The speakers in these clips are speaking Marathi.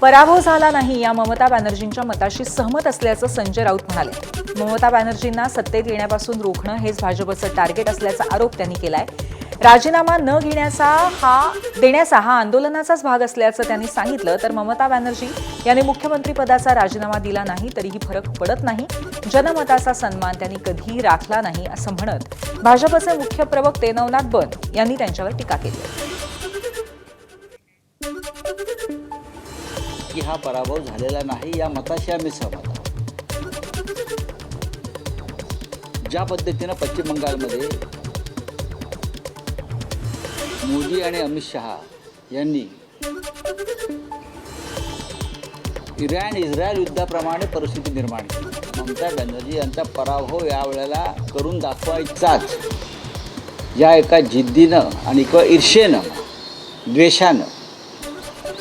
पराभव झाला नाही या ममता बॅनर्जींच्या मताशी सहमत असल्याचं संजय राऊत म्हणाले। ममता बॅनर्जींना सत्तेत येण्यापासून रोखणं हेच भाजपचं टार्गेट असल्याचा आरोप त्यांनी केलाय। राजीनामा न देण्याचा हा आंदोलनाचाच भाग असल्याचं त्यांनी सांगितलं। तर ममता बॅनर्जी यांनी मुख्यमंत्रीपदाचा राजीनामा दिला नाही तरीही फरक पडत नाही, जनमताचा सन्मान त्यांनी कधीही राखला नाही असं म्हणत भाजपचे मुख्य प्रवक्ते नवनाथ बन यांनी त्यांच्यावर टीका केली आहे। की हा पराभव झालेला नाही या मताशी आम्ही सहमत आहोत। ज्या पद्धतीनं पश्चिम बंगालमध्ये मोदी आणि अमित शहा यांनी इस्रायल युद्धाप्रमाणे परिस्थिती निर्माण केली, ममता बॅनर्जी यांचा पराभव यावेळेला करून दाखवायचाच या एका जिद्दीनं आणि एका ईर्षेनं, द्वेषानं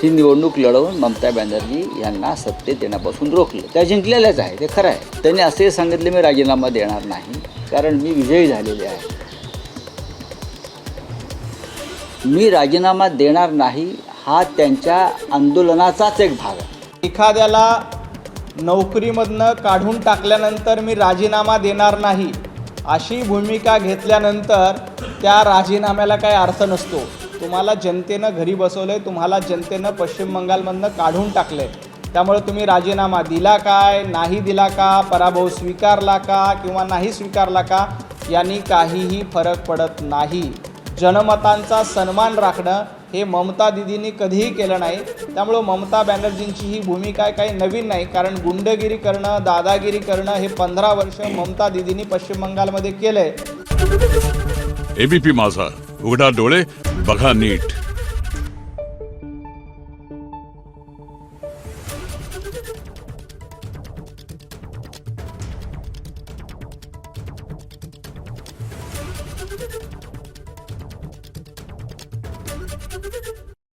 ही निवडणूक लढवून ममता बॅनर्जी यांना सत्तेत येण्यापासून रोखलं। त्या जिंकलेल्याच आहे, ते खरं आहे। त्यांनी असे सांगितले मी राजीनामा देणार नाही कारण मी विजयी झालेले आहे। मी राजीनामा देणार नाही हा त्यांच्या आंदोलनाचाच एक भाग आहे। एखाद्याला नोकरीमधनं काढून टाकल्यानंतर मी राजीनामा देणार नाही अशी भूमिका घेतल्यानंतर त्या राजीनाम्याला काही अर्थ नसतो। तुम्हाला जनतेनं घरी बसवलंय, तुम्हाला जनतेनं पश्चिम बंगालमधनं काढून टाकलंय, त्यामुळे तुम्ही राजीनामा दिला काय, नाही दिला का, पराभव स्वीकारला का किंवा नाही स्वीकारला का, यांनी काहीही फरक पडत नाही। जनमतांचा सन्मान राखणं हे ममता दिदींनी कधीही केलं नाही। त्यामुळे ममता बॅनर्जींची ही भूमिका काही नवीन नाही, कारण गुंडगिरी करणं, दादागिरी करणं हे 15 वर्ष ममता दिदींनी पश्चिम बंगालमध्ये केलंय। एबीपी माझा, उघडा डोळे बघा नीट।